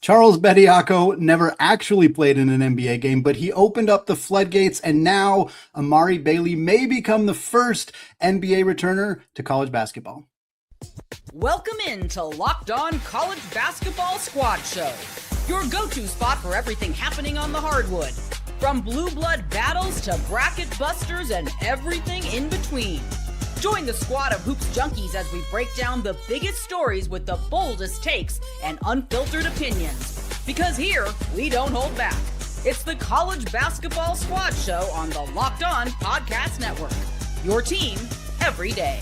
Charles Bediako never actually played in an NBA game, but he opened up the floodgates, and now Amari Bailey may become the first NBA returner to college basketball. Welcome in to Locked On College Basketball Squad Show, your go-to spot for everything happening on the hardwood. From blue blood battles to bracket busters and everything in between. Join the squad of hoops junkies as we break down the biggest stories with the boldest takes and unfiltered opinions. Because here, we don't hold back. It's the College Basketball Squad Show on the Locked On Podcast Network. Your team every day.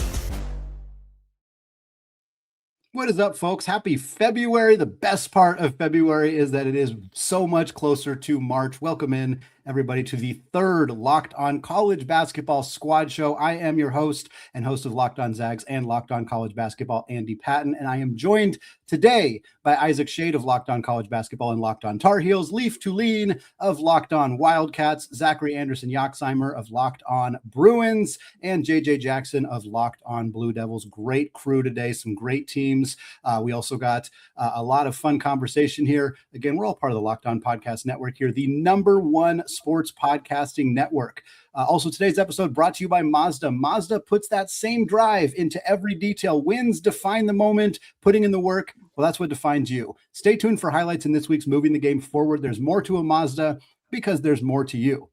What is up, folks? Happy February. The best part of February is that it is so much closer to March. Welcome in, everybody, to the third Locked On College Basketball Squad Show. I am your host and host of Locked On Zags and Locked On College Basketball, Andy Patton, and I am joined today by Isaac Shade of Locked On College Basketball and Locked On Tar Heels, Leaf Tulane of Locked On Wildcats, Zachary Anderson-Yaxheimer of Locked On Bruins, and JJ Jackson of Locked On Blue Devils. Great crew today, some great teams. We also got a lot of fun conversation here. Again, we're all part of the Locked On Podcast Network here, the #1 sports podcasting network. Also, today's episode brought to you by Mazda. Mazda puts that same drive into every detail. Wins define the moment, putting in the work. Well, that's what defines you. Stay tuned for highlights in this week's Moving the Game Forward. There's more to a Mazda because there's more to you.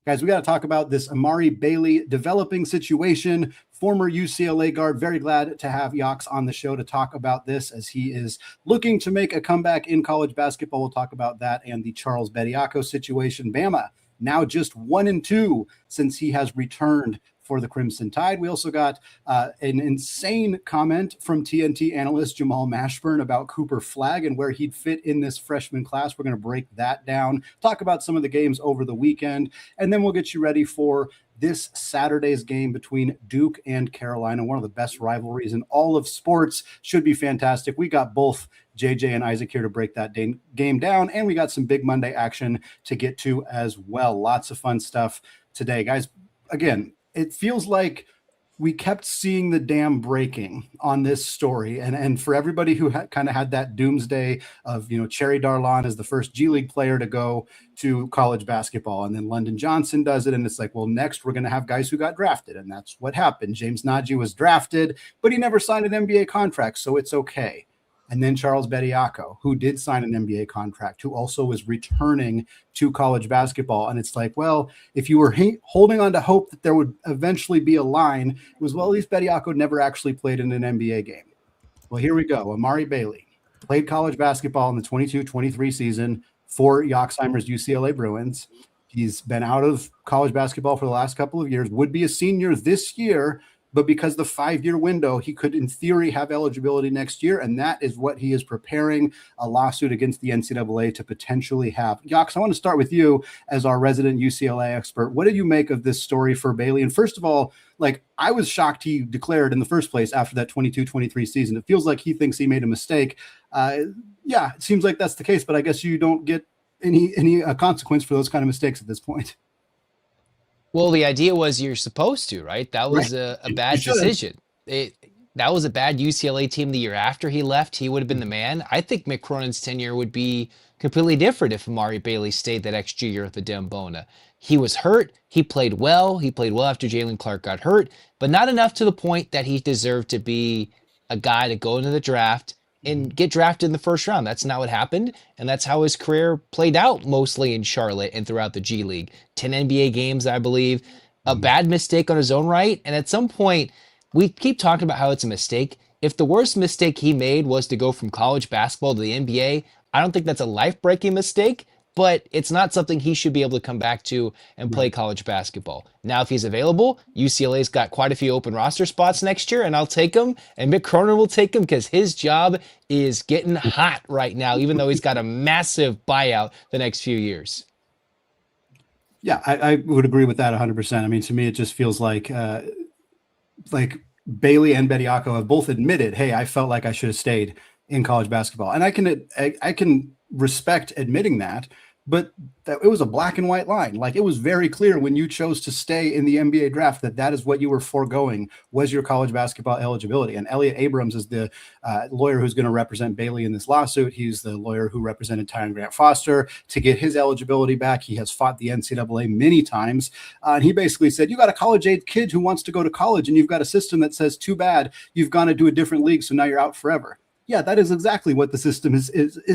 Guys, we got to talk about this Amari Bailey developing situation, former UCLA guard. Very glad to have Yax on the show to talk about this as he is looking to make a comeback in college basketball. We'll talk about that and the Charles Bediako situation. Bama now just 1-2 since he has returned for the Crimson Tide. We also got an insane comment from TNT analyst Jamal Mashburn about Cooper Flagg and where he'd fit in this freshman class. We're going to break that down, talk about some of the games over the weekend, and then we'll get you ready for this Saturday's game between Duke and Carolina, one of the best rivalries in all of sports. Should be fantastic. We got both JJ and Isaac here to break that game down, and we got some big Monday action to get to as well. Lots of fun stuff today, guys. Again, it feels like we kept seeing the dam breaking on this story. And for everybody who kind of had that doomsday of, Cherry Darlon is the first G League player to go to college basketball. And then London Johnson does it. And it's like, well, next we're going to have guys who got drafted. And that's what happened. James Nagy was drafted, but he never signed an NBA contract. So it's okay. And then Charles Bediako, who did sign an NBA contract, who also was returning to college basketball. And it's like, well, if you were holding on to hope that there would eventually be a line, it was, well, at least Bediako never actually played in an NBA game. Well, here we go. Amari Bailey played college basketball in the 22-23 season for Yaxheimer's UCLA Bruins. He's been out of college basketball for the last couple of years, would be a senior this year, but because the 5-year window, he could, in theory, have eligibility next year, and that is what he is preparing a lawsuit against the NCAA to potentially have. Yax, I want to start with you as our resident UCLA expert. What did you make of this story for Bailey? And first of all, I was shocked he declared in the first place after that 22-23 season. It feels like he thinks he made a mistake. Yeah, it seems like that's the case, but I guess you don't get any consequence for those kind of mistakes at this point. Well, the idea was you're supposed to, right? That was a bad decision. That was a bad UCLA team the year after he left. He would have been the man. I think Mick Cronin's tenure would be completely different if Amari Bailey stayed that extra year at the Dembona. He was hurt. He played well. He played well after Jalen Clark got hurt, but not enough to the point that he deserved to be a guy to go into the draft and get drafted in the first round. That's not what happened, and that's how his career played out mostly in Charlotte and throughout the G League. 10 NBA games, I believe. A bad mistake on his own right, and at some point, we keep talking about how it's a mistake. If the worst mistake he made was to go from college basketball to the NBA, I don't think that's a life-breaking mistake, but it's not something he should be able to come back to and play college basketball. Now, if he's available, UCLA's got quite a few open roster spots next year, and I'll take him, and Mick Cronin will take him because his job is getting hot right now, even though he's got a massive buyout the next few years. Yeah, I would agree with that 100%. I mean, to me, it just feels like Bailey and Bediako have both admitted, hey, I felt like I should have stayed in college basketball. And I can respect admitting that. but it was a black and white line. Like, it was very clear when you chose to stay in the NBA draft that is what you were foregoing, was your college basketball eligibility. And Elliot Abrams is the lawyer who's going to represent Bailey in this lawsuit. He's the lawyer who represented Tyron Grant Foster to get his eligibility back. He has fought the NCAA many times. And he basically said, you got a college-age kid who wants to go to college, and you've got a system that says, too bad, you've gone to do a different league, so now you're out forever. Yeah, that is exactly what the system is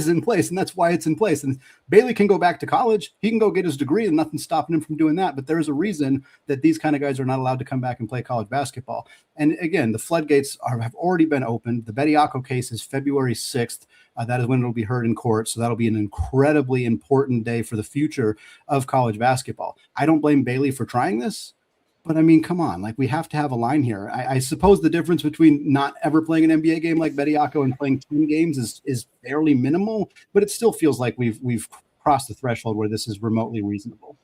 in place, and that's why it's in place. And Bailey can go back to college. He can go get his degree, and nothing's stopping him from doing that. But there is a reason that these kind of guys are not allowed to come back and play college basketball. And again, the floodgates have already been opened. The Bediako case is February 6th. That is when it'll be heard in court. So that'll be an incredibly important day for the future of college basketball. I don't blame Bailey for trying this. But I mean, come on, like, we have to have a line here. I suppose the difference between not ever playing an NBA game like Bediako and playing 10 games is fairly minimal, but it still feels like we've crossed the threshold where this is remotely reasonable.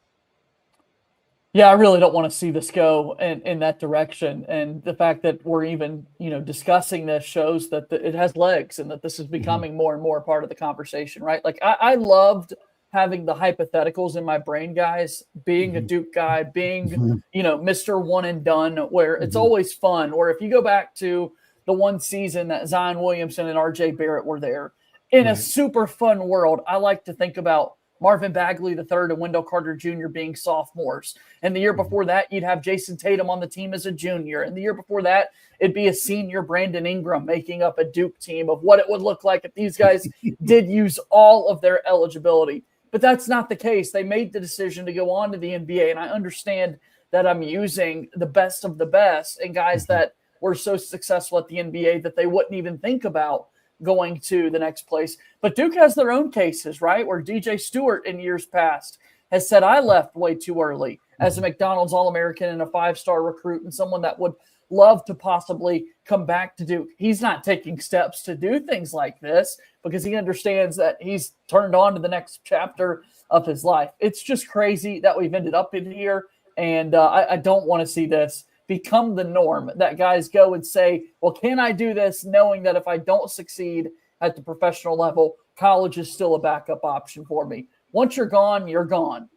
Yeah, I really don't want to see this go in that direction. And the fact that we're even, discussing this shows that it has legs and that this is becoming more and more part of the conversation, right? Like, I loved having the hypotheticals in my brain, guys, being a Duke guy, being, Mr. One and Done, where it's always fun. Or if you go back to the one season that Zion Williamson and RJ Barrett were there, in a super fun world, I like to think about Marvin Bagley III and Wendell Carter Jr. being sophomores. And the year before that, you'd have Jason Tatum on the team as a junior. And the year before that, it'd be a senior Brandon Ingram making up a Duke team of what it would look like if these guys did use all of their eligibility. But that's not the case. They made the decision to go on to the NBA, and I understand that I'm using the best of the best and guys that were so successful at the NBA that they wouldn't even think about going to the next place. But Duke has their own cases, right, where DJ Stewart in years past has said, I left way too early as a McDonald's All-American and a 5-star recruit and someone that would love to possibly come back to Duke. He's not taking steps to do things like this because he understands that he's turned on to the next chapter of his life. It's just crazy that we've ended up in here, and I don't want to see this become the norm, that guys go and say, well, can I do this knowing that if I don't succeed at the professional level, college is still a backup option for me. Once you're gone, you're gone.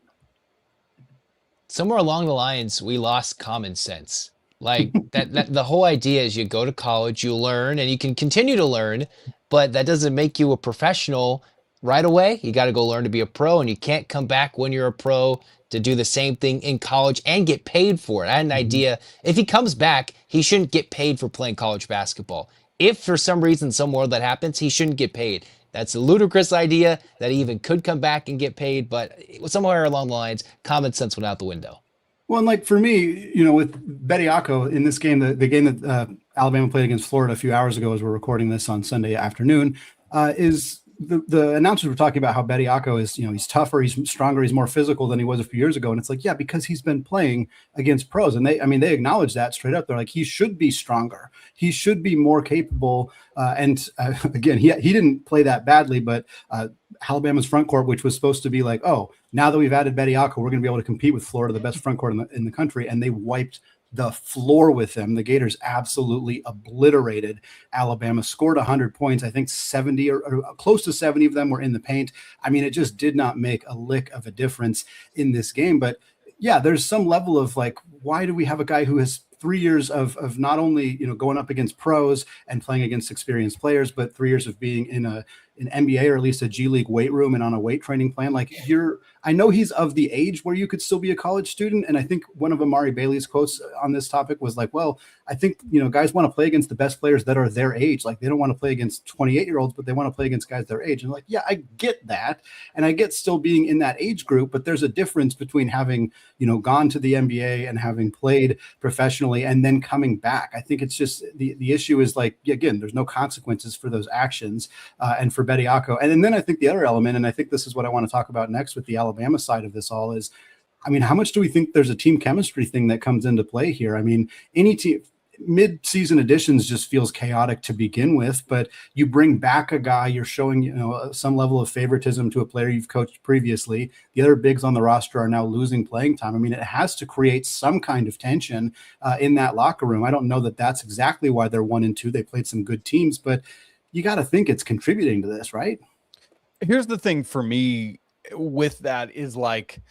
Somewhere along the lines, we lost common sense. Like that the whole idea is you go to college, you learn, and you can continue to learn, but that doesn't make you a professional right away. You got to go learn to be a pro, and you can't come back when you're a pro to do the same thing in college and get paid for it. I had an idea. If he comes back, he shouldn't get paid for playing college basketball. If for some reason, somewhere that happens, he shouldn't get paid. That's a ludicrous idea that he even could come back and get paid, but somewhere along the lines, common sense went out the window. Well, and like for me, with Bediako in this game, the game that Alabama played against Florida a few hours ago, as we're recording this on Sunday afternoon, is the announcers were talking about how Bediako is, he's tougher, he's stronger, he's more physical than he was a few years ago. And it's like, yeah, because he's been playing against pros. And they acknowledge that straight up. They're like, he should be stronger. He should be more capable. Again, he didn't play that badly, but Alabama's front court, which was supposed to be like, oh, now that we've added Bediako, we're going to be able to compete with Florida, the best front court in the country. And they wiped the floor with them. The Gators absolutely obliterated Alabama, scored 100 points. I think 70 or close to 70 of them were in the paint. I mean, it just did not make a lick of a difference in this game. But yeah, there's some level of like, why do we have a guy who has 3 years of not only, going up against pros and playing against experienced players, but 3 years of being in an NBA or at least a G League weight room and on a weight training plan. Like I know he's of the age where you could still be a college student. And I think one of Amari Bailey's quotes on this topic was like, well, I think, guys want to play against the best players that are their age. Like they don't want to play against 28-year-olds, but they want to play against guys their age. And like, yeah, I get that. And I get still being in that age group, but there's a difference between having, gone to the NBA and having played professionally and then coming back. I think it's just the issue is like, again, there's no consequences for those actions and for Bediako. And then I think the other element, and I think this is what I want to talk about next with the Alabama side of this all is, how much do we think there's a team chemistry thing that comes into play here? Any team, mid-season additions just feels chaotic to begin with, but you bring back a guy, you're showing, some level of favoritism to a player you've coached previously. The other bigs on the roster are now losing playing time. It has to create some kind of tension in that locker room. I don't know that that's exactly why they're 1-2. They played some good teams, but you got to think it's contributing to this, right? Here's the thing for me with that is like,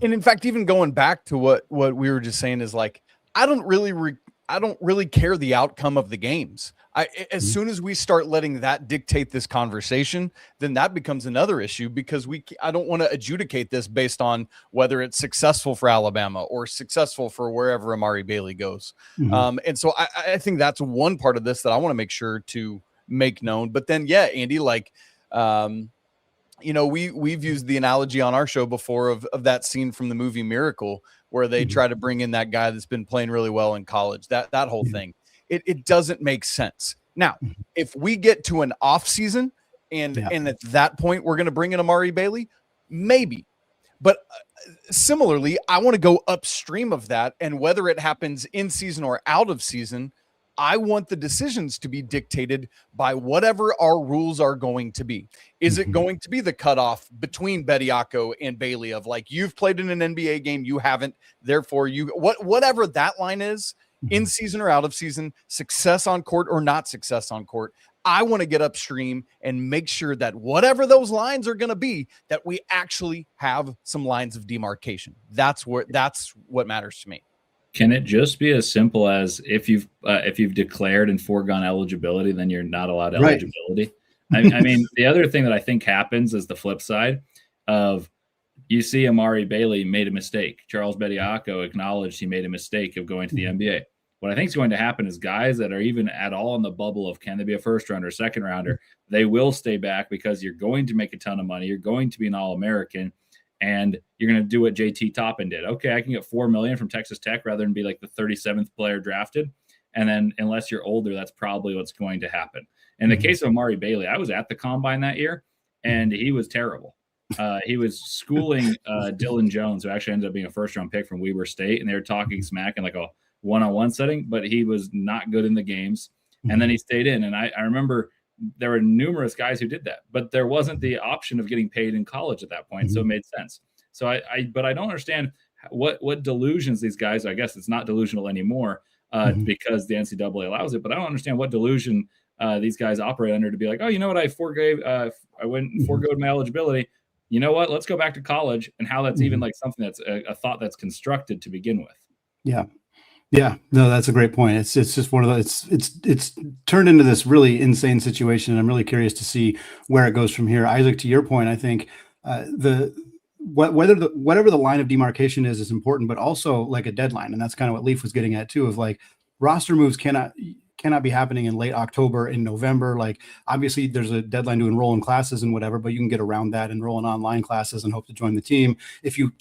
and in fact, even going back to what we were just saying is like, I don't really care the outcome of the games. As soon as we start letting that dictate this conversation, then that becomes another issue, because I don't want to adjudicate this based on whether it's successful for Alabama or successful for wherever Amari Bailey goes. And so I think that's one part of this that I want to make sure to make known. But then, yeah, Andy, like, we've used the analogy on our show before of that scene from the movie Miracle, where they try to bring in that guy that's been playing really well in college, that whole thing. It doesn't make sense. Now, if we get to an off season and at that point we're going to bring in Amari Bailey, maybe. But similarly, I want to go upstream of that, and whether it happens in season or out of season, I want the decisions to be dictated by whatever our rules are going to be. Is it going to be the cutoff between Bediako and Bailey of like, you've played in an NBA game, you haven't, therefore whatever that line is, in season or out of season, success on court or not success on court, I want to get upstream and make sure that whatever those lines are going to be, that we actually have some lines of demarcation. That's what matters to me. Can it just be as simple as if you've declared and foregone eligibility, then you're not allowed eligibility? I mean, the other thing that I think happens is the flip side of, you see Amari Bailey made a mistake. Charles Bediako acknowledged he made a mistake of going to the NBA. What I think is going to happen is guys that are even at all in the bubble of can they be a first rounder, second rounder, they will stay back because you're going to make a ton of money. You're going to be an All-American. And you're going to do what JT Toppin did. Okay, I can get $4 million from Texas Tech rather than be like the 37th player drafted. And then unless you're older, that's probably what's going to happen. In the case of Amari Bailey, I was at the combine that year, and he was terrible. He was schooling Dylan Jones, who actually ended up being a first-round pick from Weber State, and they were talking smack in like a one-on-one setting, but he was not good in the games. And then he stayed in. And I remember there were numerous guys who did that, but there wasn't the option of getting paid in college at that point. So it made sense. So but I don't understand what delusions these guys, I guess it's not delusional anymore because the NCAA allows it, but I don't understand what delusion these guys operate under to be like, oh, you know what? I went and foregoed my eligibility. You know what? Let's go back to college, and how that's even like something that's a thought that's constructed to begin with. Yeah. Yeah, no, that's a great point. It's just one of those. It's turned into this really insane situation, and I'm really curious to see where it goes from here. Isaac, to your point, I think whatever the line of demarcation is important, but also like a deadline, and that's kind of what Leaf was getting at too. Of like, roster moves cannot be happening in late October, in November. Like, obviously there's a deadline to enroll in classes and whatever, but you can get around that, enroll in online classes and hope to join the team. If you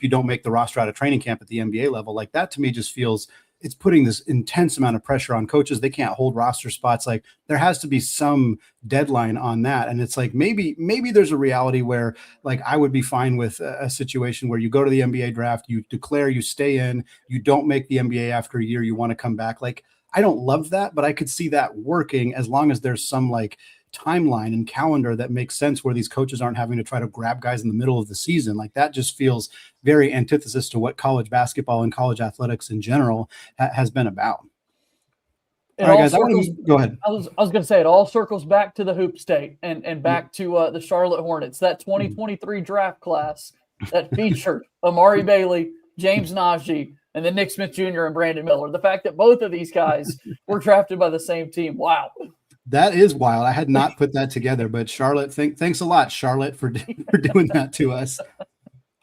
don't make the roster out of training camp at the NBA level, like that to me just feels it's putting this intense amount of pressure on coaches. They can't hold roster spots. Like, there has to be some deadline on that. And it's like, maybe there's a reality where like I would be fine with a situation where you go to the NBA draft, you declare, you stay in, you don't make the NBA after a year, you want to come back. Like, I don't love that, but I could see that working as long as there's some like timeline and calendar that makes sense, where these coaches aren't having to try to grab guys in the middle of the season. Like, that just feels very antithesis to what college basketball and college athletics in general has been about. All right, guys, go ahead. I was going to say, it all circles back to the hoop state and back to the Charlotte Hornets, that 2023 draft class that featured Amari Bailey, James Najee, and then Nick Smith Jr. and Brandon Miller. The fact that both of these guys were drafted by the same team. Wow. That is wild. I had not put that together, but Charlotte, thanks a lot, Charlotte, for doing that to us.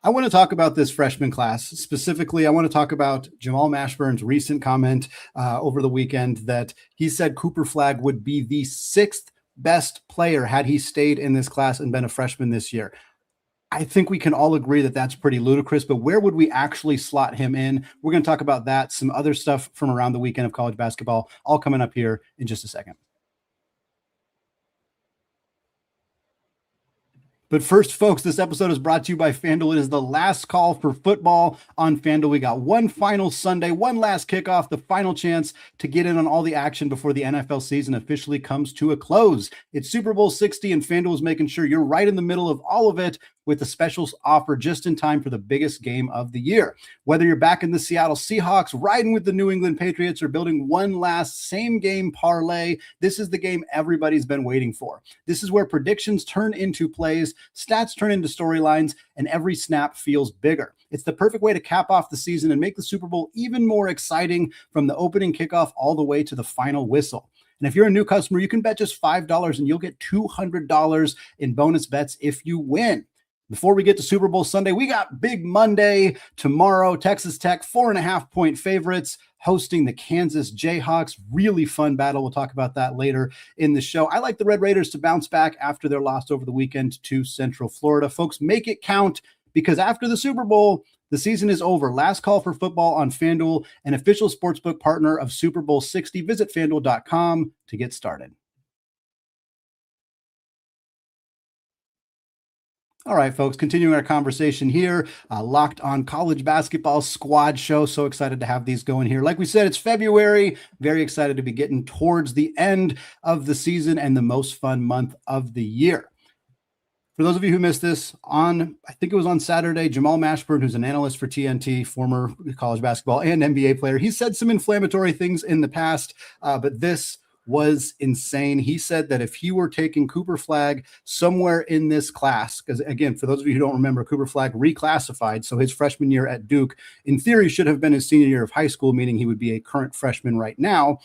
I want to talk about this freshman class. Specifically, I want to talk about Jamal Mashburn's recent comment over the weekend that he said Cooper Flagg would be the 6th best player had he stayed in this class and been a freshman this year. I think we can all agree that that's pretty ludicrous, but where would we actually slot him in? We're going to talk about that, some other stuff from around the weekend of college basketball, all coming up here in just a second. But first, folks, this episode is brought to you by FanDuel. It is the last call for football on FanDuel. We got one final Sunday, one last kickoff, the final chance to get in on all the action before the NFL season officially comes to a close. It's Super Bowl 60, and FanDuel is making sure you're right in the middle of all of it. with the specials offer just in time for the biggest game of the year. Whether you're backing the Seattle Seahawks, riding with the New England Patriots, or building one last same game parlay, this is the game everybody's been waiting for. This is where predictions turn into plays, stats turn into storylines, and every snap feels bigger. It's the perfect way to cap off the season and make the Super Bowl even more exciting from the opening kickoff all the way to the final whistle. And if you're a new customer, you can bet just $5 and you'll get $200 in bonus bets if you win. Before we get to Super Bowl Sunday, we got Big Monday tomorrow. Texas Tech, 4.5-point favorites, hosting the Kansas Jayhawks. Really fun battle. We'll talk about that later in the show. I like the Red Raiders to bounce back after their loss over the weekend to Central Florida. Folks, make it count, because after the Super Bowl, the season is over. Last call for football on FanDuel, an official sportsbook partner of Super Bowl 60. Visit FanDuel.com to get started. All right, folks, continuing our conversation here, Locked On College Basketball Squad Show. So excited to have these going here. Like we said, it's February. Very excited to be getting towards the end of the season and the most fun month of the year. For those of you who missed this, I think it was on Saturday, Jamal Mashburn, who's an analyst for TNT, former college basketball and NBA player, he said some inflammatory things in the past, but this was insane. He said that if he were taking Cooper Flagg somewhere in this class, because again, for those of you who don't remember, Cooper Flagg reclassified, so his freshman year at Duke, in theory, should have been his senior year of high school, meaning he would be a current freshman right now.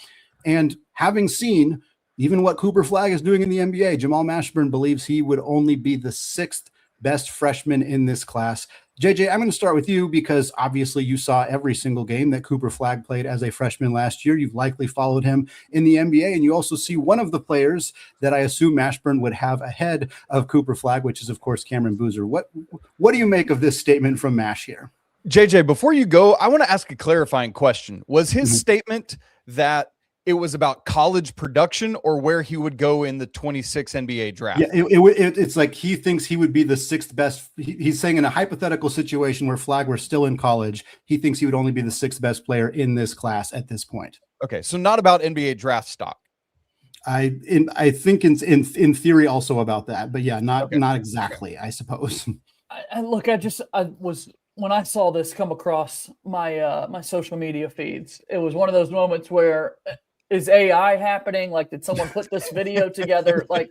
And having seen even what Cooper Flagg is doing in the NBA, Jamal Mashburn believes he would only be the 6th best freshman in this class. JJ, I'm going to start with you because obviously you saw every single game that Cooper Flagg played as a freshman last year. You've likely followed him in the NBA, and you also see one of the players that I assume Mashburn would have ahead of Cooper Flagg, which is, of course, Cameron Boozer. What do you make of this statement from Mash here? JJ, before you go, I want to ask a clarifying question. Was his statement that it was about college production or where he would go in the 26 NBA draft? Yeah, it's like he thinks he would be the 6th best. He's saying in a hypothetical situation where Flagg were still in college, he thinks he would only be the 6th best player in this class at this point. Okay, so not about NBA draft stock. I think in theory also about that, but yeah, not exactly, I suppose. When I saw this come across my my social media feeds, it was one of those moments where, is AI happening? Like, did someone put this video together? Like,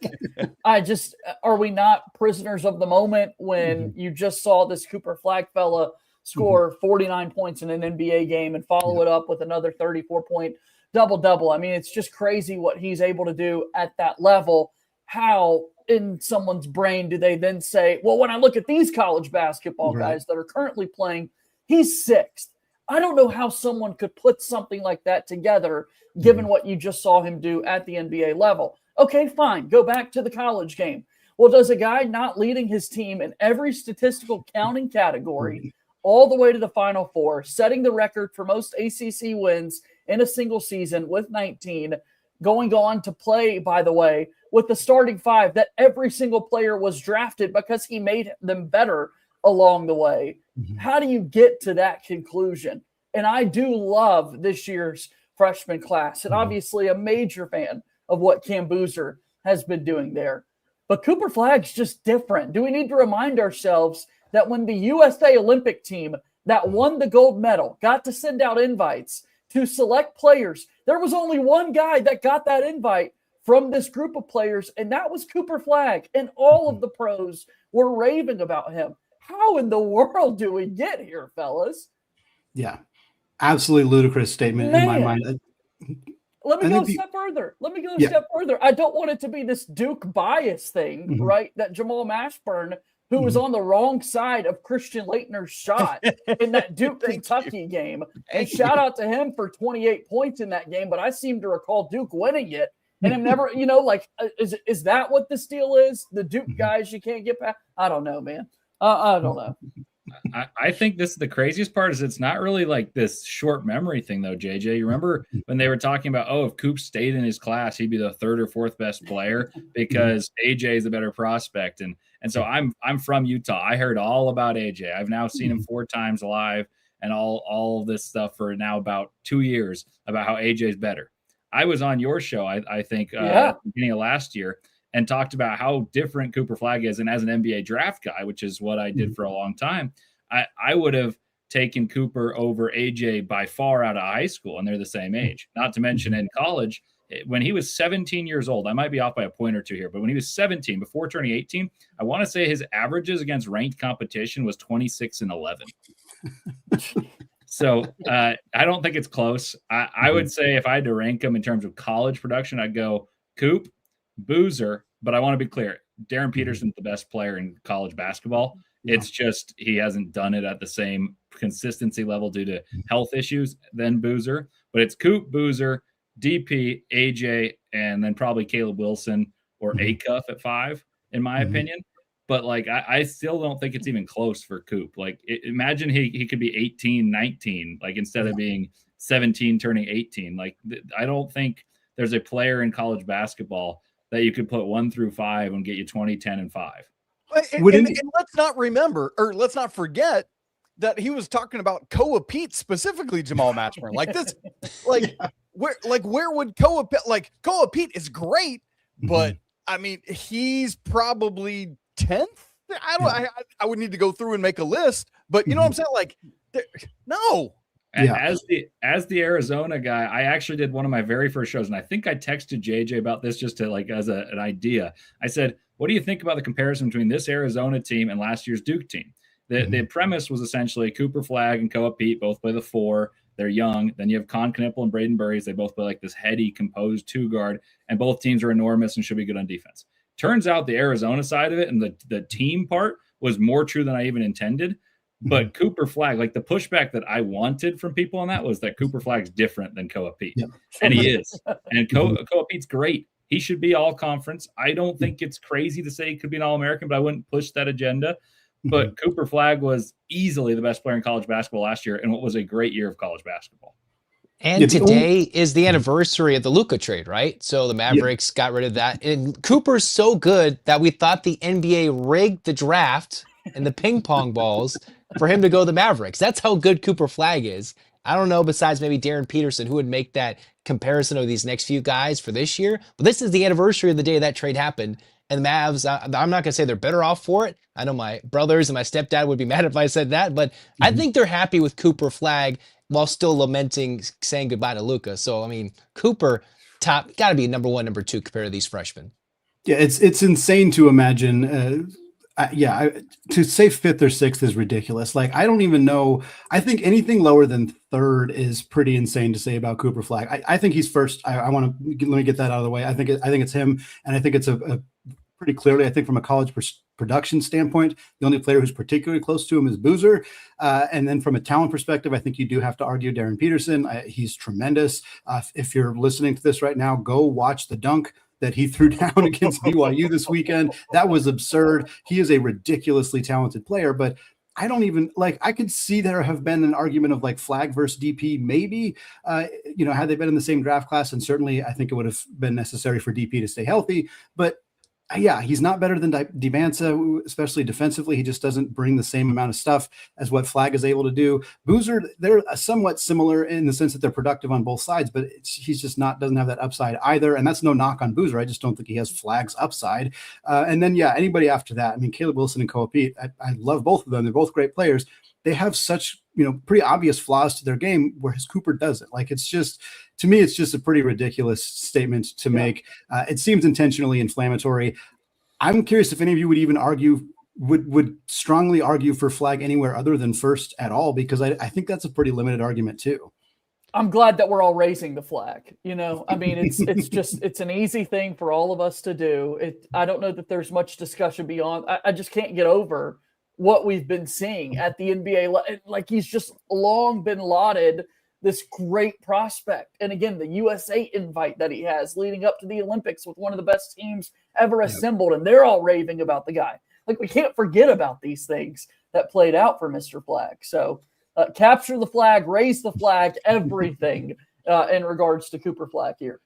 are we not prisoners of the moment when you just saw this Cooper Flagg fella score 49 points in an NBA game and follow it up with another 34-point double-double? I mean, it's just crazy what he's able to do at that level. How in someone's brain do they then say, well, when I look at these college basketball guys that are currently playing, he's 6th. I don't know how someone could put something like that together, given what you just saw him do at the NBA level. Okay, fine. Go back to the college game. Well, does a guy not leading his team in every statistical counting category all the way to the Final Four, setting the record for most ACC wins in a single season with 19, going on to play, by the way, with the starting 5 that every single player was drafted because he made them better along the way? How do you get to that conclusion? And I do love this year's freshman class, and obviously a major fan of what Cam Boozer has been doing there. But Cooper Flagg's just different. Do we need to remind ourselves that when the USA Olympic team that won the gold medal got to send out invites to select players, there was only one guy that got that invite from this group of players, and that was Cooper Flagg, and all of the pros were raving about him. How in the world do we get here, fellas? Yeah, absolutely ludicrous statement in my mind. Let me go a step further. I don't want it to be this Duke bias thing, right? That Jamal Mashburn, who was on the wrong side of Christian Leitner's shot in that Duke-Kentucky game. And shout out to him for 28 points in that game, but I seem to recall Duke winning it. And I'm never, is that what this deal is? The Duke guys you can't get past? I don't know, man. I don't know. I think this is the craziest part is it's not really like this short memory thing, though, JJ. You remember when they were talking about, if Coop stayed in his class, he'd be the 3rd or 4th best player because AJ is a better prospect. And so I'm from Utah. I heard all about AJ. I've now seen him 4 times live and all of this stuff for now about 2 years about how AJ is better. I was on your show, I think, beginning of last year, and talked about how different Cooper Flagg is. And as an NBA draft guy, which is what I did for a long time, I would have taken Cooper over AJ by far out of high school, and they're the same age. Not to mention in college, when he was 17 years old, I might be off by a point or two here, but when he was 17, before turning 18, I want to say his averages against ranked competition was 26 and 11. So I don't think it's close. I would say if I had to rank him in terms of college production, I'd go Coop, Boozer, but I want to be clear. Darren Peterson's the best player in college basketball. It's just he hasn't done it at the same consistency level due to health issues than Boozer. But it's Coop, Boozer, DP, AJ, and then probably Caleb Wilson or Acuff at 5, in my opinion. But like, I still don't think it's even close for Coop. Like, imagine he could be 18, 19, like instead of being 17, turning 18. Like, I don't think there's a player in college basketball that you could put 1 through 5 and get you 20, 10, and 5. And let's not remember, or let's not forget that he was talking about Koa Peat, specifically Jamal Mashburn. Like this, like where would Koa Peat is great, but I mean, he's probably 10th. I would need to go through and make a list, but you know what I'm saying? Like, no. As the Arizona guy, I actually did one of my very first shows, and I think I texted JJ about this just to like as an idea. I said, what do you think about the comparison between this Arizona team and last year's Duke team? The premise was essentially Cooper Flagg and Koa Peat both play the 4. They're young. Then you have Con Knippel and Braden Burries. They both play like this heady, composed 2 guard, and both teams are enormous and should be good on defense. Turns out the Arizona side of it and the team part was more true than I even intended. But Cooper Flagg, like the pushback that I wanted from people on that was that Cooper Flagg's different than Koa Peat. And he is. And Koa Peat's great. He should be all conference. I don't think it's crazy to say he could be an All-American, but I wouldn't push that agenda. But Cooper Flagg was easily the best player in college basketball last year in what was a great year of college basketball. And today is the anniversary of the Luka trade, right? So the Mavericks got rid of that. And Cooper's so good that we thought the NBA rigged the draft and the ping pong balls for him to go to the Mavericks. That's how good Cooper Flagg is. I don't know, besides maybe Darren Peterson, who would make that comparison of these next few guys for this year. But this is the anniversary of the day that trade happened. And the Mavs, I'm not going to say they're better off for it. I know my brothers and my stepdad would be mad if I said that, but I think they're happy with Cooper Flagg while still lamenting saying goodbye to Luka. So, I mean, Cooper, got to be number 1, number 2 compared to these freshmen. Yeah, it's insane to imagine. To say 5th or 6th is ridiculous. Like, I don't even know. I think anything lower than 3rd is pretty insane to say about Cooper Flagg. I think he's first. I want to let me get that out of the way. I think it's him, and I think it's a pretty clearly. I think from a college production standpoint, the only player who's particularly close to him is Boozer. And then from a talent perspective, I think you do have to argue Darren Peterson. He's tremendous. If you're listening to this right now, go watch the dunk that he threw down against BYU this weekend. That was absurd. He is a ridiculously talented player, but I don't even I could see there have been an argument of like Flagg versus DP, maybe, had they been in the same draft class. And certainly I think it would have been necessary for DP to stay healthy, but he's not better than Dimansa, especially defensively. He just doesn't bring the same amount of stuff as what Flagg is able to do. Boozer, they're somewhat similar in the sense that they're productive on both sides, but he's just doesn't have that upside either. And that's no knock on Boozer. I just don't think he has Flagg's upside. And then, anybody after that. I mean, Caleb Wilson and Koa Peat, I love both of them. They're both great players. They have such, pretty obvious flaws to their game, whereas Cooper doesn't. Like, it's just, to me, it's just a pretty ridiculous statement to make. It seems intentionally inflammatory. I'm curious if any of you would even would strongly argue for Flagg anywhere other than first at all, because I think that's a pretty limited argument too. I'm glad that we're all raising the flag. I mean, it's an easy thing for all of us to do. I don't know that there's much discussion beyond. I just can't get over what we've been seeing at the NBA. Like, he's just long been lauded this great prospect. And again, the USA invite that he has leading up to the Olympics with one of the best teams ever assembled. And they're all raving about the guy. Like, we can't forget about these things that played out for Mr. Flagg. So capture the flag, raise the flag, everything in regards to Cooper Flagg here.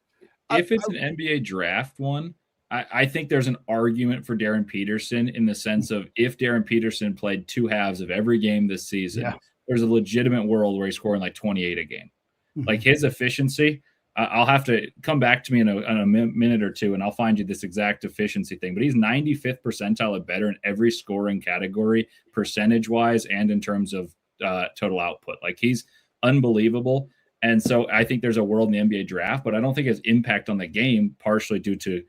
If it's an NBA draft one, I think there's an argument for Darren Peterson in the sense of if Darren Peterson played 2 halves of every game this season, there's a legitimate world where he's scoring like 28 a game. Like, his efficiency, I'll have to come back to me in a minute or two, and I'll find you this exact efficiency thing. But he's 95th percentile at better in every scoring category, percentage-wise, and in terms of total output. Like, he's unbelievable. And so I think there's a world in the NBA draft, but I don't think his impact on the game, partially due to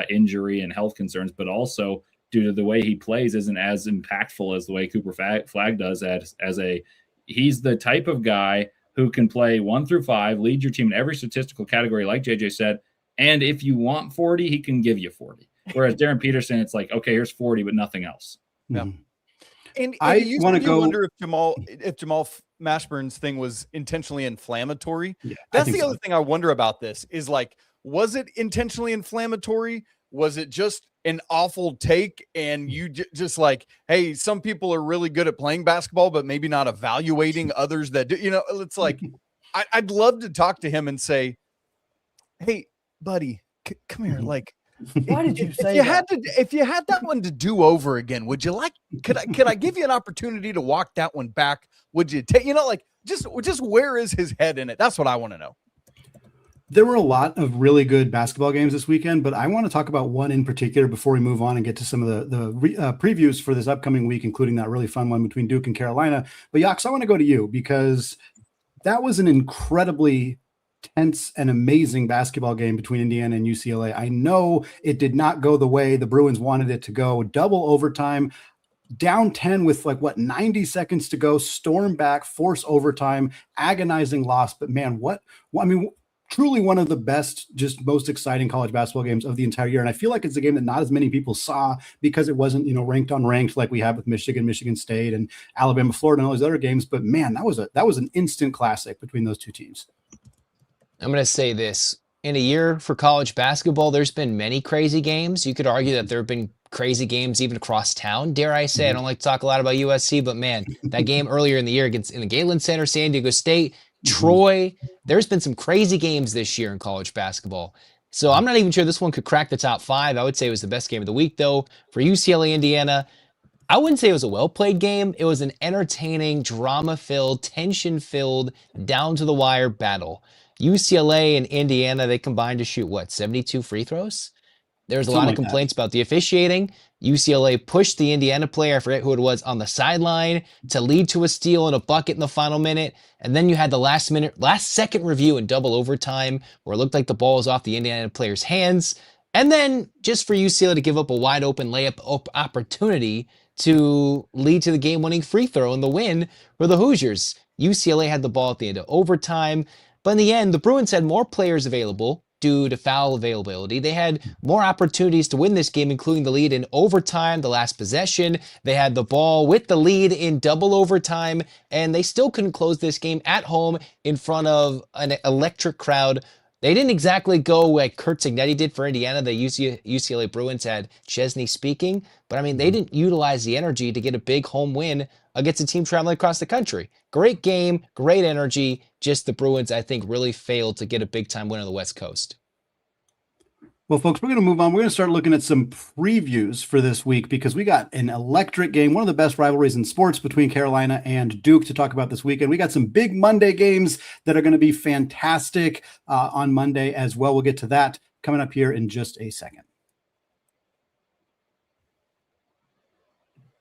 injury and health concerns, but also due to the way he plays, isn't as impactful as the way Cooper Flagg does. He's the type of guy who can play 1 through 5, lead your team in every statistical category, like JJ said. And if you want 40, he can give you 40. Whereas Darren Peterson, it's like, okay, here's 40, but nothing else. Yeah. And I want to wonder if Jamal Mashburn's thing was intentionally inflammatory. Yeah, that's the other thing I wonder about this is, like, was it intentionally inflammatory? Was it just an awful take? And you just like, hey, some people are really good at playing basketball, but maybe not evaluating others that do, it's like, I'd love to talk to him and say, hey, buddy, come here. Like, Why did you say if you had that one to do over again, would you like, could I give you an opportunity to walk that one back? Would you take, just where is his head in it? That's what I want to know. There were a lot of really good basketball games this weekend, but I want to talk about one in particular before we move on and get to some of the previews for this upcoming week, including that really fun one between Duke and Carolina. But Yax, I want to go to you because that was an incredibly tense and amazing basketball game between Indiana and UCLA. I know it did not go the way the Bruins wanted it to go. Double overtime, down 10 with 90 seconds to go, storm back, force overtime, agonizing loss. But man, truly one of the best, just most exciting college basketball games of the entire year. And I feel like it's a game that not as many people saw because it wasn't, ranked on ranked like we have with Michigan State and Alabama, Florida, and all those other games. But man, that was an instant classic between those two teams. I'm going to say this. In a year for college basketball, there's been many crazy games. You could argue that there have been crazy games even across town. Dare I say, I don't like to talk a lot about USC, but man, that game earlier in the year in the Galen Center, San Diego State, Troy, there's been some crazy games this year in college basketball. So I'm not even sure this one could crack the top 5. I would say it was the best game of the week, though. For UCLA, Indiana, I wouldn't say it was a well-played game. It was an entertaining, drama-filled, tension-filled, down-to-the-wire battle. UCLA and Indiana, they combined to shoot, 72 free throws? There was a lot of complaints about the officiating. UCLA pushed the Indiana player, I forget who it was, on the sideline to lead to a steal and a bucket in the final minute. And then you had the last second review in double overtime where it looked like the ball was off the Indiana player's hands. And then just for UCLA to give up a wide open layup opportunity to lead to the game-winning free throw and the win for the Hoosiers. UCLA had the ball at the end of overtime. But in the end, the Bruins had more players available due to foul availability. They had more opportunities to win this game, including the lead in overtime, the last possession. They had the ball with the lead in double overtime, and they still couldn't close this game at home in front of an electric crowd. They didn't exactly go like Kurt Cignetti did for Indiana. The UCLA Bruins had Chesney speaking, but they didn't utilize the energy to get a big home win against a team traveling across the country. Great game, great energy. Just the Bruins, I think, really failed to get a big-time win on the West Coast. Well, folks, we're going to move on. We're going to start looking at some previews for this week because we got an electric game, one of the best rivalries in sports between Carolina and Duke to talk about this weekend. We got some big Monday games that are going to be fantastic on Monday as well. We'll get to that coming up here in just a second.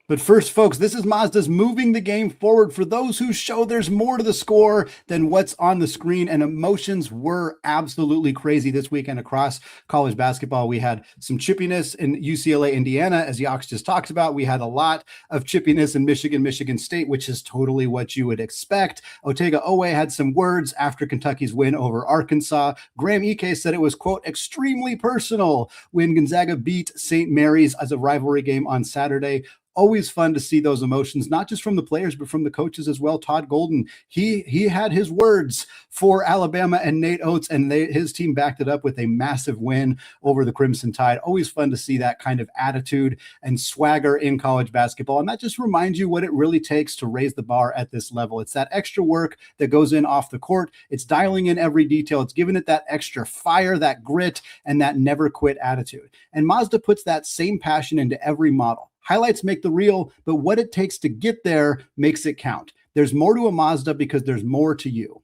But first, folks, this is Mazda's moving the game forward for those who show there's more to the score than what's on the screen. And emotions were absolutely crazy this weekend across college basketball. We had some chippiness in UCLA, Indiana, as Yax just talked about. We had a lot of chippiness in Michigan State, which is totally what you would expect. Otega Owe had some words after Kentucky's win over Arkansas. Graham Ike said it was, quote, extremely personal when Gonzaga beat St. Mary's as a rivalry game on Saturday. Always fun to see those emotions, not just from the players, but from the coaches as well. Todd Golden, he had his words for Alabama and Nate Oates, and his team backed it up with a massive win over the Crimson Tide. Always fun to see that kind of attitude and swagger in college basketball. And that just reminds you what it really takes to raise the bar at this level. It's that extra work that goes in off the court. It's dialing in every detail. It's giving it that extra fire, that grit, and that never quit attitude. And Mazda puts that same passion into every model. Highlights make the reel, but what it takes to get there makes it count. There's more to a Mazda because there's more to you.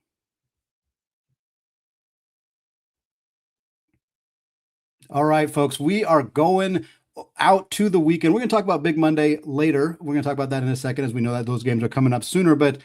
All right, folks, we are going out to the weekend. We're going to talk about Big Monday later. We're going to talk about that in a second, as we know that those games are coming up sooner. But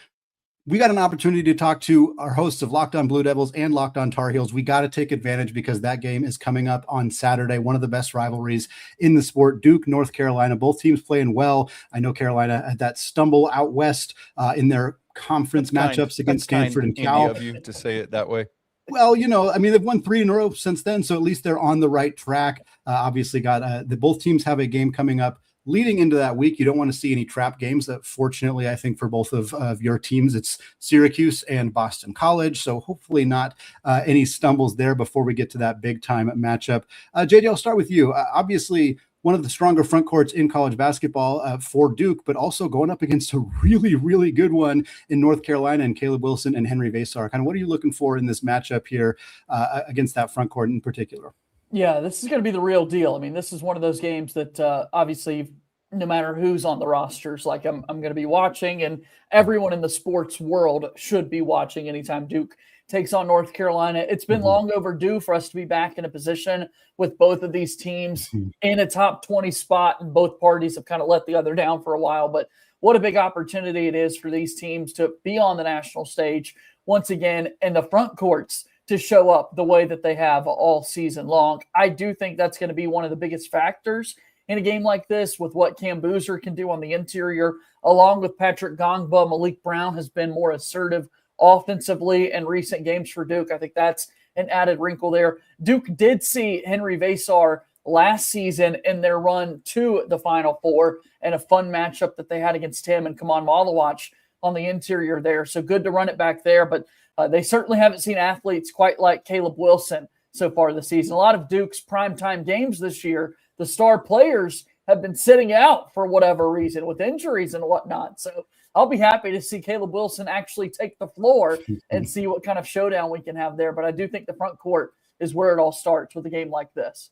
we got an opportunity to talk to our hosts of Locked On Blue Devils and Locked On Tar Heels. We got to take advantage because that game is coming up on Saturday, one of the best rivalries in the sport. Duke, North Carolina, both teams playing well. I know Carolina had that stumble out west in their conference matchups against Stanford and Cal. Of you to say it that way. Well, they've won 3 in a row since then, so at least they're on the right track. Obviously, both teams have a game coming up leading into that week. You don't want to see any trap games. That, fortunately, I think for both of your teams, it's Syracuse and Boston College. So hopefully not any stumbles there before we get to that big time matchup. JD, I'll start with you. Obviously, one of the stronger front courts in college basketball for Duke, but also going up against a really, really good one in North Carolina and Caleb Wilson and Henry Vasar. Kind of what are you looking for in this matchup here against that front court in particular? Yeah, this is going to be the real deal. I mean, this is one of those games that obviously, no matter who's on the rosters, like I'm going to be watching, and everyone in the sports world should be watching anytime Duke takes on North Carolina. It's been long overdue for us to be back in a position with both of these teams in a top 20 spot, and both parties have kind of let the other down for a while. But what a big opportunity it is for these teams to be on the national stage once again, and the front courts to show up the way that they have all season long. I do think that's going to be one of the biggest factors in a game like this, with what Cam Boozer can do on the interior, along with Patrick Gongba. Malik Brown has been more assertive offensively in recent games for Duke. I think that's an added wrinkle there. Duke did see Henry Vasar last season in their run to the Final Four, and a fun matchup that they had against him and Kaman Malawach on the interior there. So good to run it back there, but they certainly haven't seen athletes quite like Caleb Wilson so far this season. A lot of Duke's primetime games this year, the star players have been sitting out for whatever reason with injuries and whatnot. So I'll be happy to see Caleb Wilson actually take the floor and see what kind of showdown we can have there. But I do think the front court is where it all starts with a game like this.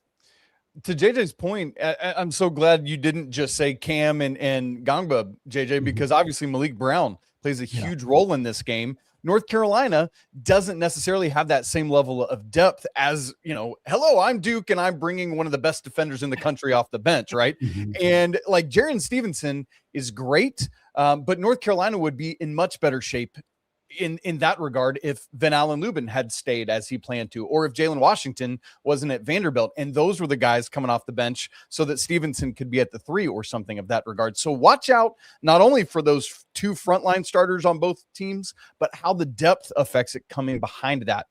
To JJ's point, I'm so glad you didn't just say Cam and Gongba, JJ, because obviously Malik Brown plays a huge role in this game. North Carolina doesn't necessarily have that same level of depth as, hello, I'm Duke and I'm bringing one of the best defenders in the country off the bench, right? And like Jaren Stevenson is great, but North Carolina would be in much better shape in that regard if Van Allen Lubin had stayed as he planned to, or if Jalen Washington wasn't at Vanderbilt, and those were the guys coming off the bench so that Stevenson could be at the 3 or something of that regard. So watch out not only for those 2 frontline starters on both teams, but how the depth affects it coming behind that.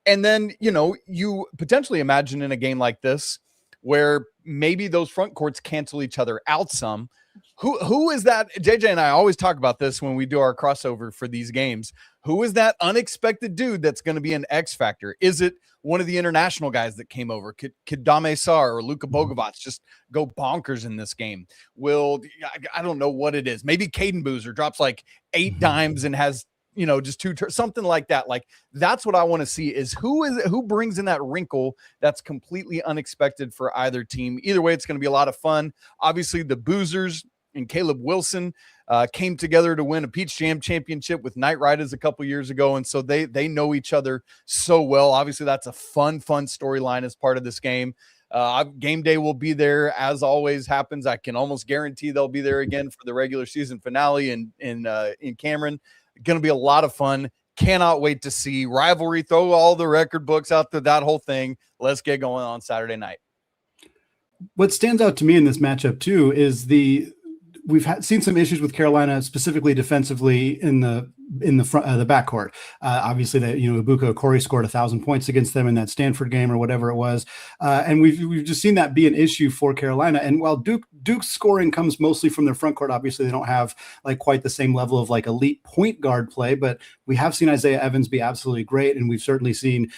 And then, you potentially imagine in a game like this where maybe those front courts cancel each other out some. Who is that? JJ and I always talk about this when we do our crossover for these games. Who is that unexpected dude that's going to be an X factor? Is it one of the international guys that came over? Could Dame Sarr or Luka Bogovac just go bonkers in this game? I don't know what it is. Maybe Caden Boozer drops like 8 dimes and has, just 2 something like that. Like, that's what I want to see, is who brings in that wrinkle that's completely unexpected for either team. Either way, it's going to be a lot of fun. Obviously, the Boozers and Caleb Wilson came together to win a Peat Jam championship with Knight Riders a couple years ago, and so they know each other so well. Obviously, that's a fun storyline as part of this game. Game day will be there, as always happens. I can almost guarantee they'll be there again for the regular season finale in Cameron. Going to be a lot of fun. Cannot wait to see rivalry. Throw all the record books out there, that whole thing. Let's get going on Saturday night. What stands out to me in this matchup too is we've seen some issues with Carolina, specifically defensively in the front the backcourt. Obviously, that Ibuka Okori scored 1,000 points against them in that Stanford game or whatever it was, and we've just seen that be an issue for Carolina. And while Duke's scoring comes mostly from their front court, obviously they don't have like quite the same level of like elite point guard play, but we have seen Isaiah Evans be absolutely great, and we've certainly seen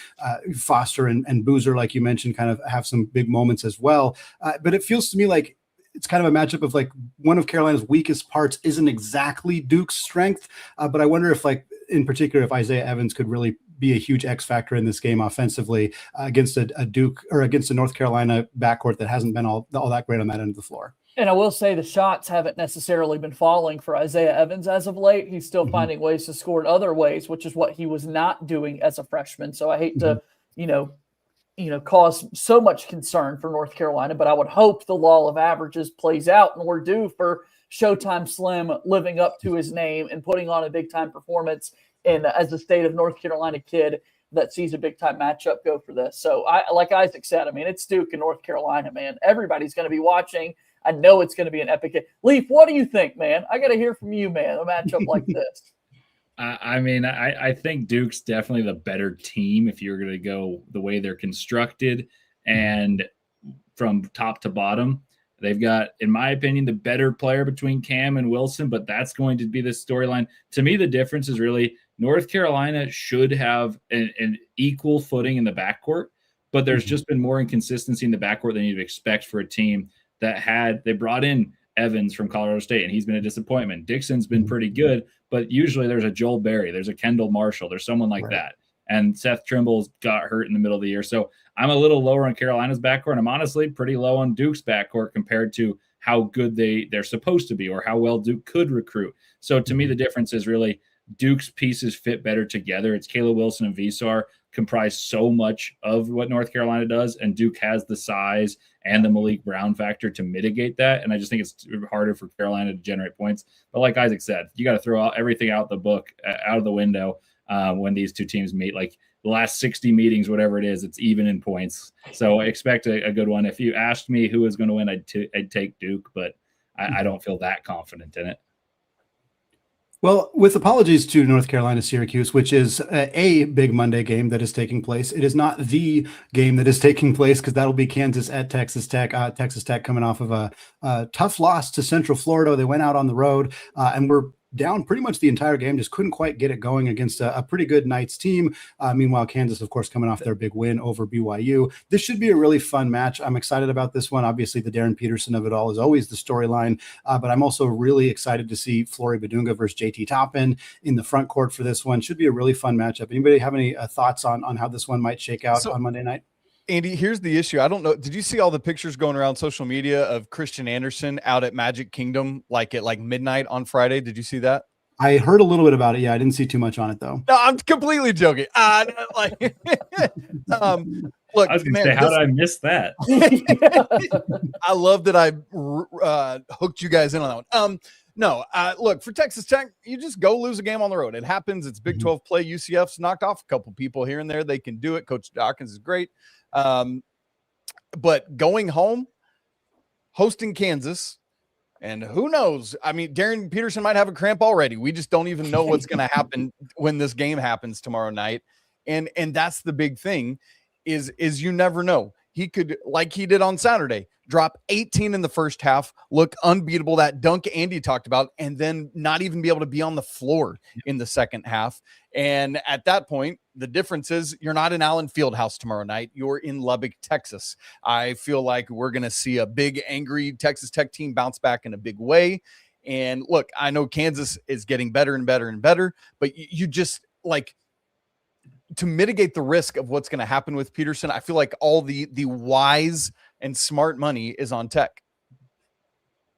Foster and Boozer, like you mentioned, kind of have some big moments as well. But it feels to me like it's kind of a matchup of like one of Carolina's weakest parts isn't exactly Duke's strength. But I wonder if, like, in particular, if Isaiah Evans could really be a huge X factor in this game offensively against a Duke or against a North Carolina backcourt that hasn't been all that great on that end of the floor. And I will say the shots haven't necessarily been falling for Isaiah Evans as of late. He's still finding ways to score in other ways, which is what he was not doing as a freshman. So I hate to, cause so much concern for North Carolina, but I would hope the law of averages plays out and we're due for Showtime Slim living up to his name and putting on a big-time performance as the state of North Carolina kid that sees a big-time matchup go for this. So, like Isaac said, I mean, it's Duke and North Carolina, man. Everybody's going to be watching. I know it's going to be an epic game. Leaf, what do you think, man? I got to hear from you, man, a matchup like this. I think Duke's definitely the better team if you're going to go the way they're constructed and from top to bottom. They've got, in my opinion, the better player between Cam and Wilson, but that's going to be the storyline. To me, the difference is really North Carolina should have an equal footing in the backcourt, but there's just been more inconsistency in the backcourt than you'd expect for a team they brought in Evans from Colorado State, and he's been a disappointment. Dixon's been pretty good, but usually there's a Joel Berry, there's a Kendall Marshall, there's someone like that. And Seth Trimble's got hurt in the middle of the year. So I'm a little lower on Carolina's backcourt. I'm honestly pretty low on Duke's backcourt compared to how good they're supposed to be or how well Duke could recruit. So to me, the difference is really Duke's pieces fit better together. It's Caleb Wilson and Visar comprise so much of what North Carolina does, and Duke has the size and the Malik Brown factor to mitigate that. And I just think it's harder for Carolina to generate points. But like Isaac said, you got to throw everything out of the window when these two teams meet. Like the last 60 meetings, whatever it is, it's even in points. So I expect a good one. If you asked me who is going to win, I'd take Duke, but I don't feel that confident in it. Well, with apologies to North Carolina Syracuse, which is a big Monday game that is taking place, it is not the game that is taking place because that'll be Kansas at Texas Tech. Texas Tech coming off of a tough loss to Central Florida. They went out on the road and were down pretty much the entire game, just couldn't quite get it going against a pretty good Knights team. Meanwhile, Kansas, of course, coming off their big win over BYU. This should be a really fun match. I'm excited about this one. Obviously, the Darren Peterson of it all is always the storyline, but I'm also really excited to see Flory Badunga versus JT Toppin in the front court for this one. Should be a really fun matchup. Anybody have any thoughts on how this one might shake out on Monday night? Andy, here's the issue. I don't know. Did you see all the pictures going around social media of Christian Anderson out at Magic Kingdom, at midnight on Friday? Did you see that? I heard a little bit about it. Yeah, I didn't see too much on it though. No, I'm completely joking. Look, I was going to say, how did I miss that? I love that I hooked you guys in on that one. No, look, for Texas Tech, you just go lose a game on the road. It happens. It's Big 12 play. UCF's knocked off a couple people here and there. They can do it. Coach Dawkins is great. But going home, hosting Kansas, and who knows? I mean, Darren Peterson might have a cramp already. We just don't even know what's going to happen when this game happens tomorrow night. And that's the big thing is you never know. He could, like he did on Saturday, drop 18 in the first half, look unbeatable, that dunk Andy talked about, and then not even be able to be on the floor in the second half. And at that point, the difference is you're not in Allen Fieldhouse tomorrow night. You're in Lubbock, Texas. I feel like we're going to see a big, angry Texas Tech team bounce back in a big way. And look, I know Kansas is getting better and better and better, but you just to mitigate the risk of what's going to happen with Peterson, I feel like all the wise and smart money is on Tech.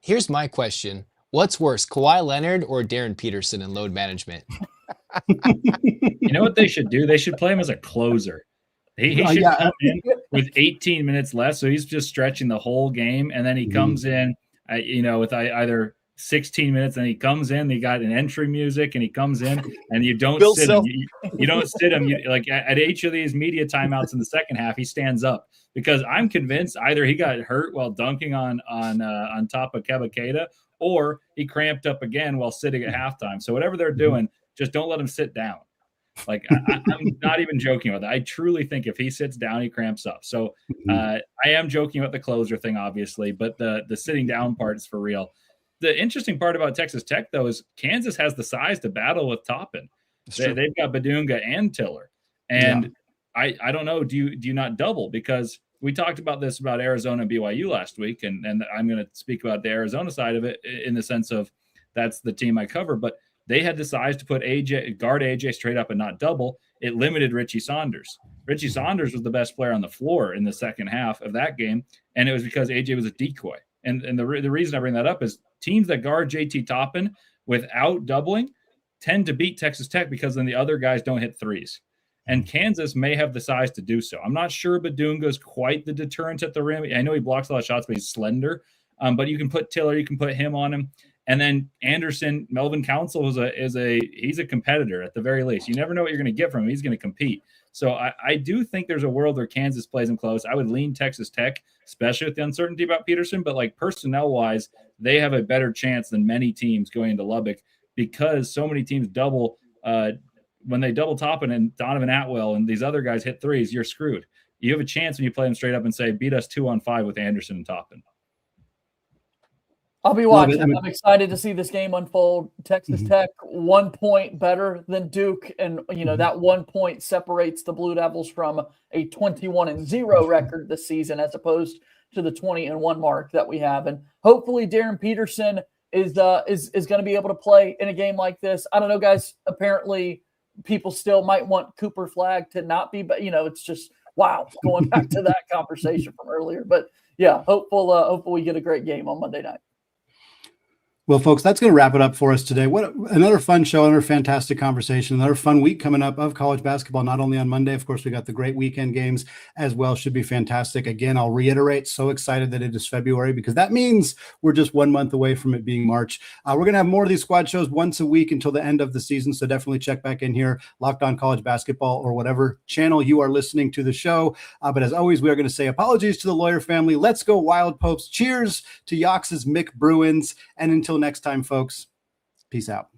Here's my question. What's worse, Kawhi Leonard or Darren Peterson in load management? You know what they should do? They should play him as a closer. He should come in with 18 minutes left, so he's just stretching the whole game, and then he comes in, with either 16 minutes, and he comes in. They got an entry music, and he comes in, and you don't sit him. You don't sit him. At each of these media timeouts in the second half, he stands up because I'm convinced either he got hurt while dunking on top of Kebakeda, or he cramped up again while sitting at halftime. So whatever they're doing, just don't let him sit down. I'm not even joking about that. I truly think if he sits down, he cramps up. So I am joking about the closer thing, obviously, but the sitting down part is for real. The interesting part about Texas Tech, though, is Kansas has the size to battle with Toppin. They've got Badunga and Tiller. And I don't know, do you not double? Because we talked about this about Arizona and BYU last week, and I'm going to speak about the Arizona side of it in the sense of that's the team I cover. But they had the size to put guard AJ straight up and not double. It limited Richie Saunders. Richie Saunders was the best player on the floor in the second half of that game, and it was because AJ was a decoy. And the reason I bring that up is teams that guard JT Toppin without doubling tend to beat Texas Tech because then the other guys don't hit threes. And Kansas may have the size to do so. I'm not sure Badunga's quite the deterrent at the rim. I know he blocks a lot of shots, but he's slender. But you can put Tiller, you can put him on him. And then Anderson, Melvin Council he's a competitor at the very least. You never know what you're going to get from him. He's going to compete. So I do think there's a world where Kansas plays him close. I would lean Texas Tech, especially with the uncertainty about Peterson. But like personnel-wise, they have a better chance than many teams going into Lubbock because so many teams double. When they double Toppin and Donovan Atwell and these other guys hit threes, you're screwed. You have a chance when you play them straight up and say, beat us 2-on-5 with Anderson and Toppin. I'll be watching. I'm excited to see this game unfold. Texas Tech 1 point better than Duke. And, that 1 point separates the Blue Devils from a 21-0 record this season as opposed to the 20-1 mark that we have. And hopefully Darren Peterson is going to be able to play in a game like this. I don't know, guys. Apparently people still might want Cooper Flagg to not be, but, it's just, wow, going back to that conversation from earlier. But, yeah, hopefully we get a great game on Monday night. Well, folks, that's going to wrap it up for us today. What another fun show, another fantastic conversation, another fun week coming up of college basketball, not only on Monday. Of course, we got the great weekend games as well. Should be fantastic. Again, I'll reiterate, so excited that it is February because that means we're just 1 month away from it being March. We're going to have more of these squad shows once a week until the end of the season. So definitely check back in here, Locked On College Basketball or whatever channel you are listening to the show. But as always, we are going to say apologies to the Lawyer family. Let's go Wild Popes. Cheers to Yox's Mick Bruins. And until next time, folks, peace out.